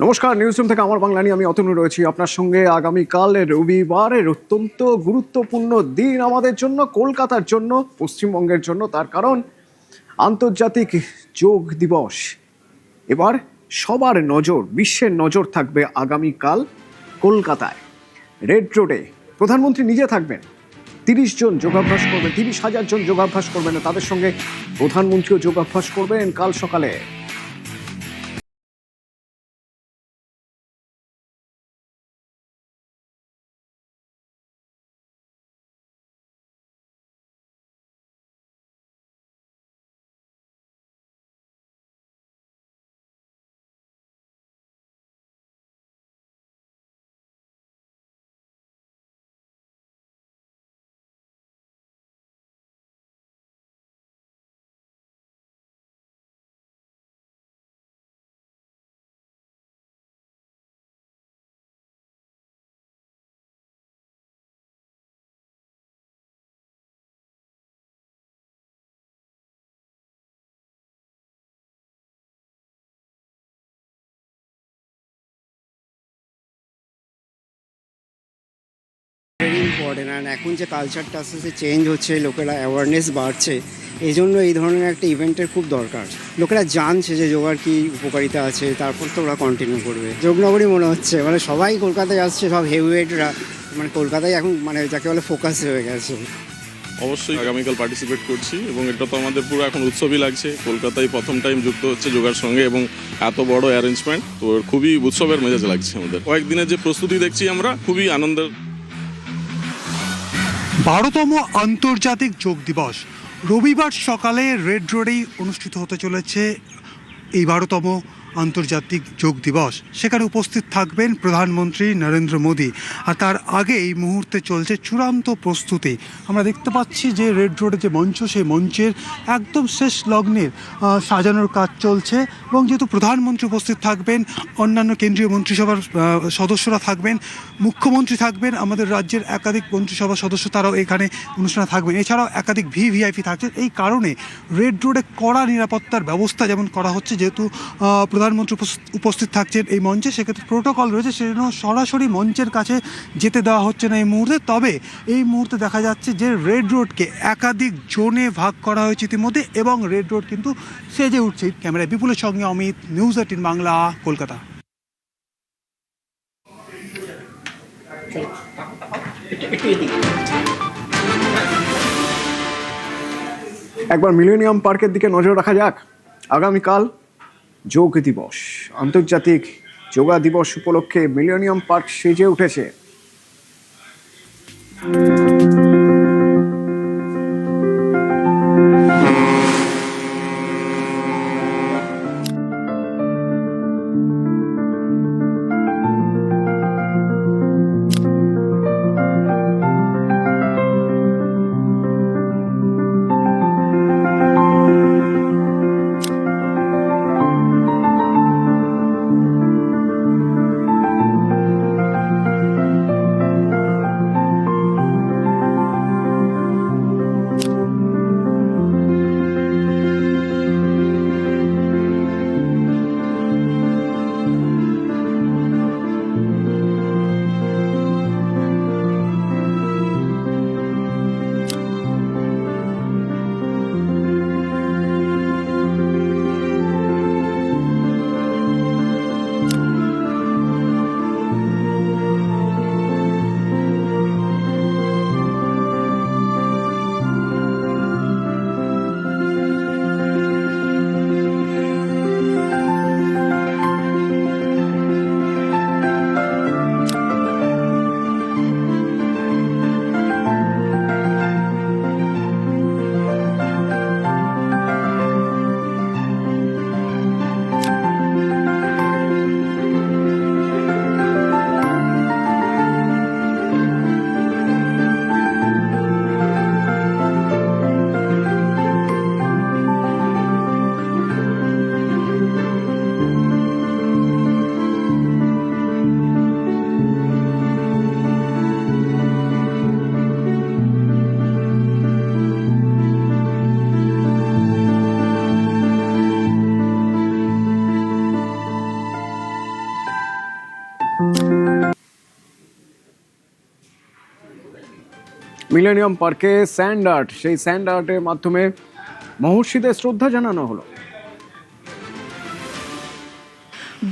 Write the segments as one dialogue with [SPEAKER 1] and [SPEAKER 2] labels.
[SPEAKER 1] নমস্কার, news room থেকে আমার বাংলা নিয়ে আমি অতনু রয়েছি আপনার সঙ্গে। আগামীকাল রবিবারের অত্যন্ত গুরুত্বপূর্ণ দিন আমাদের জন্য, কলকাতার জন্য, পশ্চিমবঙ্গের জন্য। তার কারণ আন্তর্জাতিক যোগ দিবস। এবার সবার নজর, বিশ্বের নজর থাকবে আগামীকাল কলকাতায় রেড রোডে। প্রধানমন্ত্রী নিজে থাকবেন, 30 জন যোগাভ্যাস করবেন, 30,000 জন যোগাভ্যাস করবেন, তাদের সঙ্গে প্রধানমন্ত্রীও যোগাভ্যাস করবেন কাল সকালে।
[SPEAKER 2] Very important. অ্যান্ড এখন যে কালচারটা আস্তে আস্তে চেঞ্জ হচ্ছে, লোকেরা অ্যাওয়ারনেস বাড়ছে, এই জন্য এই ধরনের একটা ইভেন্টের খুব দরকার। লোকেরা জানছে যে যোগার কী উপকারিতা আছে, তারপর তো ওরা কন্টিনিউ করবে। যোগনগরই মনে হচ্ছে, মানে সবাই কলকাতায় আসছে, সব হেভিওয়েটরা, মানে কলকাতায় এখন মানে যাকে বলে ফোকাস হয়ে গেছে।
[SPEAKER 3] অবশ্যই আগামীকাল পার্টিসিপেট করছি এবং এটা তো আমাদের পুরো এখন উৎসবই লাগছে। কলকাতায় প্রথম টাইম যুক্ত হচ্ছে যোগার সঙ্গে এবং এত বড় অ্যারেঞ্জমেন্ট, তো খুবই উৎসবের মেজাজ লাগছে আমাদের। কয়েকদিনের যে প্রস্তুতি দেখছি আমরা, খুবই আনন্দের।
[SPEAKER 4] 12তম আন্তর্জাতিক যোগ দিবস রবিবার সকালে রেড রোডেই অনুষ্ঠিত হতে চলেছে। এই 12তম আন্তর্জাতিক যোগ দিবস, সেখানে উপস্থিত থাকবেন প্রধানমন্ত্রী নরেন্দ্র মোদী। আর তার আগে এই মুহূর্তে চলছে চূড়ান্ত প্রস্তুতি। আমরা দেখতে পাচ্ছি যে রেড রোডে যে মঞ্চ, সেই মঞ্চের একদম শেষ লগ্নের সাজানোর কাজ চলছে। এবং যেহেতু প্রধানমন্ত্রী উপস্থিত থাকবেন, অন্যান্য কেন্দ্রীয় মন্ত্রিসভার সদস্যরা থাকবেন, মুখ্যমন্ত্রী থাকবেন, আমাদের রাজ্যের একাধিক মন্ত্রিসভার সদস্য তারাও এখানে অনুষ্ঠানে থাকবেন, এছাড়াও একাধিক ভিভিআইপি থাকছেন। এই কারণে রেড রোডে কড়া নিরাপত্তার ব্যবস্থা যেমন করা হচ্ছে, যেহেতু প্রধানমন্ত্রী উপস্থিত থাকছেন এই মঞ্চে, সেক্ষেত্রে প্রোটোকল রয়েছে, সেজন্য সরাসরি মঞ্চের কাছে যেতে দেওয়া হচ্ছে না এই মুহূর্তে। তবে এই মুহূর্তে দেখা যাচ্ছে যে রেড রোডকে একাধিক জোনে ভাগ করা হয়েছে ইতিমধ্যে, এবং রেড রোড কিন্তু সেজে উঠছে। ক্যামেরায় বিপুলের সঙ্গে অমিত, নিউজ 18 বাংলা, কলকাতা।
[SPEAKER 1] একবার মিলেনিয়াম পার্কের দিকে নজর রাখা যাক। আগামীকাল যোগ দিবস, আন্তর্জাতিক যোগা দিবস উপলক্ষে মিলেনিয়াম পার্ক সেজে উঠেছে। মিলেনিয়াম পার্কে স্যান্ড আর্ট, সেই স্যান্ড আর্টের মাধ্যমে মহর্ষিদের শ্রদ্ধা জানানো হলো।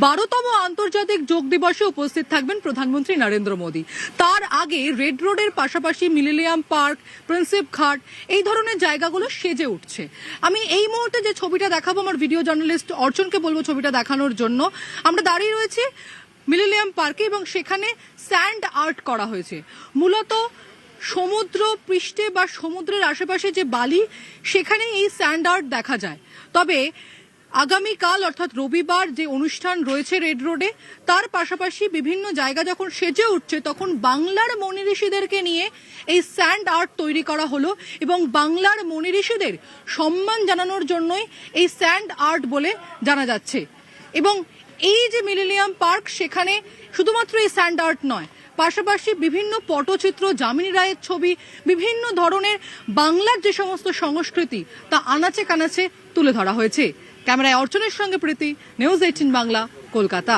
[SPEAKER 5] 12তম আন্তর্জাতিক যোগ দিবসে উপস্থিত থাকবেন প্রধানমন্ত্রী নরেন্দ্র মোদী। তার আগে রেড রোডের পাশাপাশি মিলেনিয়াম পার্ক, প্রিন্সেপ ঘাট এই ধরনের জায়গাগুলো সেজে উঠছে। আমি এই মুহূর্তে যে ছবিটা দেখাবো, আমার ভিডিও জার্নালিস্ট অর্চনকে বলবো ছবিটা দেখানোর জন্য। আমরা দাঁড়িয়ে রয়েছি মিলেনিয়াম পার্কে এবং সেখানে স্যান্ড আর্ট করা হয়েছে। মূলত সমুদ্র পৃষ্ঠে বা সমুদ্রের আশেপাশে যে বালি, সেখানে এই স্যান্ড আর্ট দেখা যায়। তবে আগামীকাল অর্থাৎ রবিবার যে অনুষ্ঠান রয়েছে রেড রোডে, তার পাশাপাশি বিভিন্ন জায়গা যখন সেজে উঠছে তখন বাংলার মনি ঋষিদেরকে নিয়ে এই স্যান্ড আর্ট তৈরি করা হলো এবং বাংলার মনি ঋষিদের সম্মান জানানোর জন্যই এই স্যান্ড আর্ট বলে জানা যাচ্ছে। এবং এই যে মিলেনিয়াম পার্ক, সেখানে শুধুমাত্র এই স্যান্ড আর্ট নয়, পাশাপাশি বিভিন্ন পটচিত্র, যামিনী রায়ের ছবি, বিভিন্ন ধরনের বাংলার যে সমস্ত সংস্কৃতি তা আনাচে কানাচে তুলে ধরা হয়েছে। ক্যামেরায় অর্চনের সঙ্গে প্রীতি, নিউজ 18 বাংলা, কলকাতা।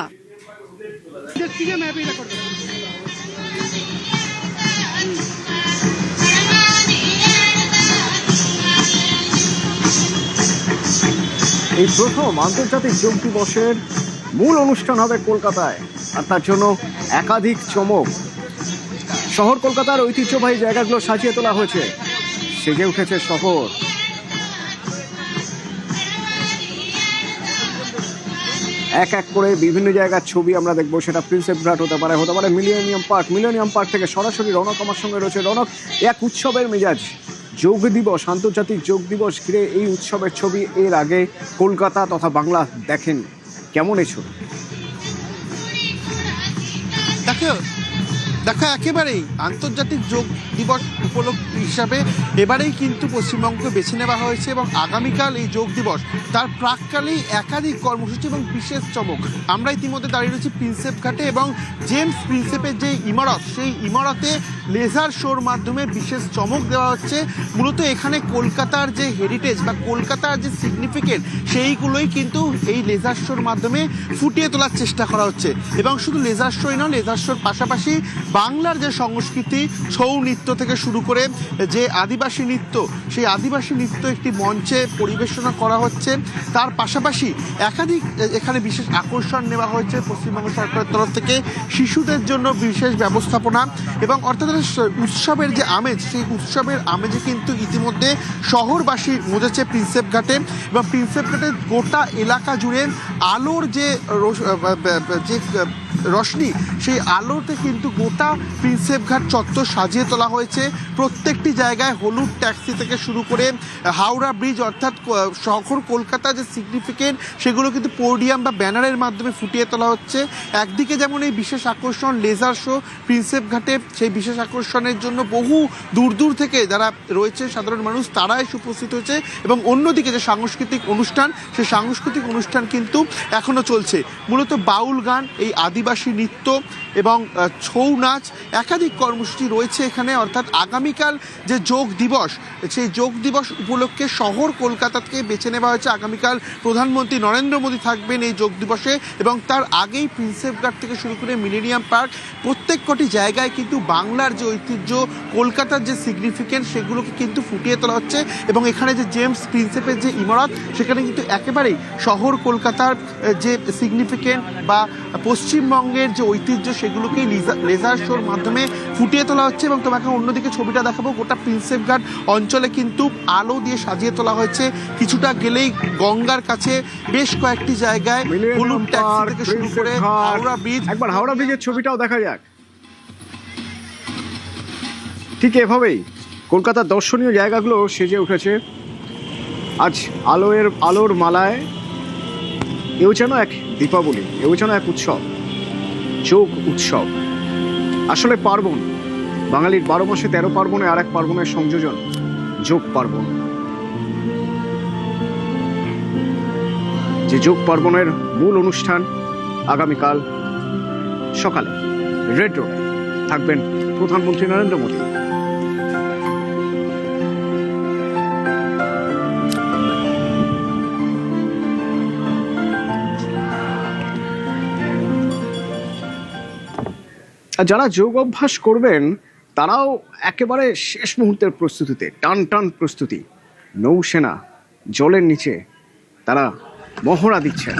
[SPEAKER 1] এই প্রথম আন্তর্জাতিক যোগ দিবসের মূল অনুষ্ঠান হবে কলকাতায়, আর তার জন্য একাধিক চমক। শহর কলকাতার ঐতিহ্যবাহী জায়গাগুলো সাজিয়ে তোলা হয়েছে, সেজে উঠেছে শহর। এক এক করে বিভিন্ন জায়গার ছবি আমরা দেখবো, সেটা প্রিন্সেপ ঘাট হতে পারে মিলেনিয়াম পার্ক। মিলেনিয়াম পার্ক থেকে সরাসরি রনক আমার সঙ্গে রয়েছে। রনক, এক উৎসবের মেজাজ, যোগ দিবস, আন্তর্জাতিক যোগ দিবস ঘিরে এই উৎসবের ছবি এর আগে কলকাতা তথা বাংলা দেখেন, কেমন এই ছবি?
[SPEAKER 6] দেখো একেবারেই আন্তর্জাতিক যোগ দিবস উপলক্ষ হিসাবে এবারেই কিন্তু পশ্চিমবঙ্গকে বেছে নেওয়া হয়েছে এবং আগামীকাল এই যোগ দিবস তার প্রাককালেই একাধিক কর্মসূচি এবং বিশেষ চমক। আমরা ইতিমধ্যে দাঁড়িয়ে রয়েছি প্রিন্সেপ ঘাটে এবং জেমস প্রিন্সেপের যে ইমারত, সেই ইমারতে লেজার শোর মাধ্যমে বিশেষ চমক দেওয়া হচ্ছে। মূলত এখানে কলকাতার যে হেরিটেজ বা কলকাতার যে সিগনিফিকেন্ট, সেইগুলোই কিন্তু এই লেজার শোর মাধ্যমে ফুটিয়ে তোলার চেষ্টা করা হচ্ছে। এবং শুধু লেজার শোই নয়, লেজার শোর পাশাপাশি বাংলার যে সংস্কৃতি, ছৌ নৃত্য থেকে শুরু করে যে আদিবাসী নৃত্য, সেই আদিবাসী নৃত্য একটি মঞ্চে পরিবেশনা করা হচ্ছে। তার পাশাপাশি একাধিক এখানে বিশেষ আকর্ষণ নেওয়া হয়েছে পশ্চিমবঙ্গ সরকারের তরফ থেকে, শিশুদের জন্য বিশেষ ব্যবস্থাপনা এবং অর্থাৎ উৎসবের যে আমেজ, সেই উৎসবের আমেজে কিন্তু ইতিমধ্যে শহরবাসী মজেছে প্রিন্সেপ ঘাটে। এবং প্রিন্সেপ ঘাটের গোটা এলাকা জুড়ে আলোর যে রশ্মি, সেই আলোতে কিন্তু গোটা প্রিন্সেপ ঘাট চত্বর সাজিয়ে তোলা হয়েছে। প্রত্যেকটি জায়গায় হলুদ ট্যাক্সি থেকে শুরু করে হাওড়া ব্রিজ, অর্থাৎ শহর কলকাতা যে সিগনিফিকেন্ট, সেগুলো কিন্তু পোডিয়াম বা ব্যানারের মাধ্যমে ফুটিয়ে তোলা হচ্ছে। একদিকে যেমন এই বিশেষ আকর্ষণ লেজার শো প্রিন্সেপ ঘাটে, সেই বিশেষ আকর্ষণের জন্য বহু দূর দূর থেকে যারা রয়েছে সাধারণ মানুষ, তারা এসে উপস্থিত হয়েছে। এবং অন্যদিকে যে সাংস্কৃতিক অনুষ্ঠান, সেই সাংস্কৃতিক অনুষ্ঠান কিন্তু এখনও চলছে। মূলত বাউল গান, এই আদিবাসী নৃত্য এবং ছৌ নাচ, একাধিক কর্মসূচি রয়েছে এখানে। অর্থাৎ আগামীকাল যে যোগ দিবস, সেই যোগ দিবস উপলক্ষে শহর কলকাতা থেকে বেছে নেওয়া হয়েছে। আগামীকাল প্রধানমন্ত্রী নরেন্দ্র মোদী থাকবেন এই যোগ দিবসে এবং তার আগেই প্রিন্সেপ ঘাট থেকে শুরু করে মিলেনিয়াম পার্ক, প্রত্যেক কটি জায়গায় কিন্তু বাংলার যে ঐতিহ্য, কলকাতার যে সিগনিফিকেন্স, সেগুলোকে কিন্তু ফুটিয়ে তোলা হচ্ছে। এবং এখানে যে জেমস প্রিন্সেপের যে ইমারত, সেখানে কিন্তু একেবারেই শহর কলকাতার যে সিগনিফিকেন্ট বা পশ্চিমবঙ্গের যে ঐতিহ্য, সেগুলোকেই লেজার শোর মাধ্যমে ফুটিয়ে তোলা হচ্ছে। এবং তোমাকে অন্যদিকে ছবিটা দেখাবো, গোটা প্রিন্সেপ ঘাট অঞ্চলে কিন্তু আলো দিয়ে সাজিয়ে তোলা হয়েছে। কিছুটা গেলেই গঙ্গার কাছে বেশ কয়েকটি জায়গায় হলুদ ট্যাক্সি থেকে শুরু করে হাওড়া ব্রিজ।
[SPEAKER 1] একবার হাওড়া ব্রিজের ছবিটাও দেখা যাক। ঠিক এভাবেই কলকাতার দর্শনীয় জায়গাগুলো সেজে উঠেছে আজ আলোর মালায়। এও যেন এক দীপাবলি, এও যেন এক উৎসব, যোগ উৎসব, আসলে পার্বণ। বাঙালির 12 মাসে 13 পার্বণে আর এক পার্বণের সংযোজন, যোগ পার্বণ। যে যোগ পার্বণের মূল অনুষ্ঠান আগামীকাল সকালে রেড রোডে থাকবেন প্রধানমন্ত্রী নরেন্দ্র মোদী। আর যারা যোগ অভ্যাস করবেন তারাও একেবারে শেষ মুহূর্তের প্রস্তুতিতে, টান টান প্রস্তুতি। নৌসেনা জলের নিচে তারা মহড়া দিচ্ছেন।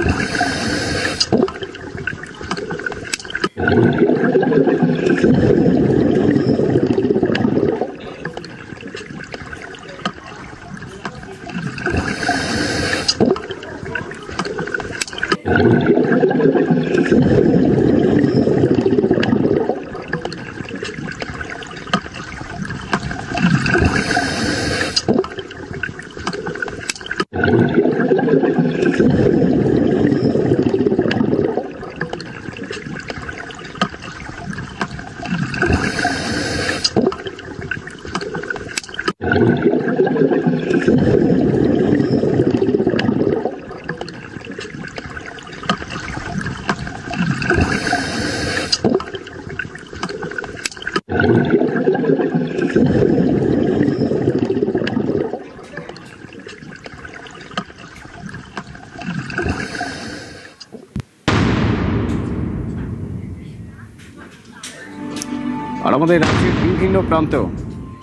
[SPEAKER 1] আর আমাদের রাজ্যের বিভিন্ন প্রান্ত,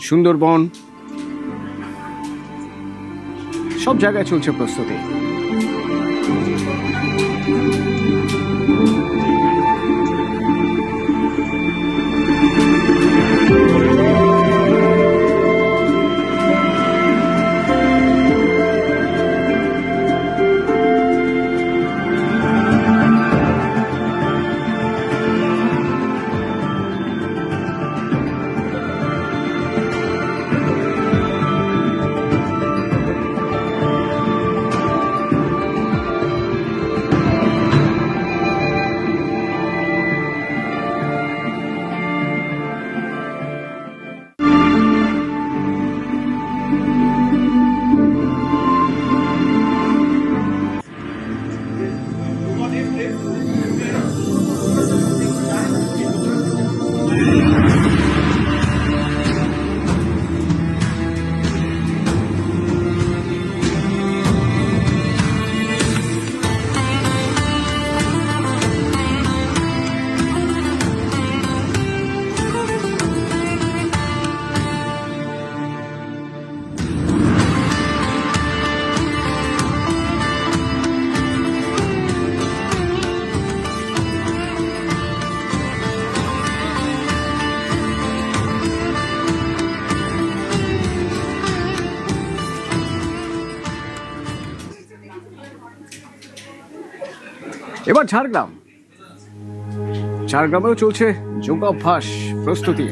[SPEAKER 1] সুন্দরবন, সব জায়গায় চলছে প্রস্তুতি। এবার ঝাড়গ্রামেও চলছে যোগাভ্যাস প্রস্তুতি।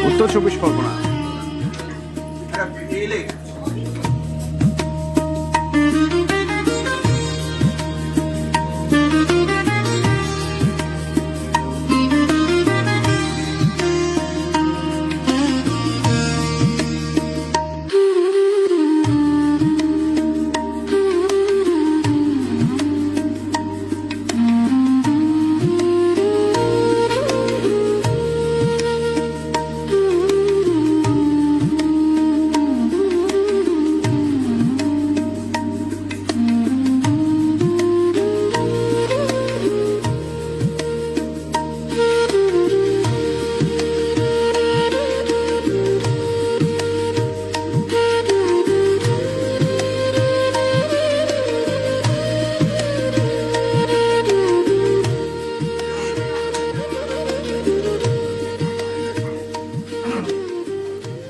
[SPEAKER 1] উত্তর 24 পরগনা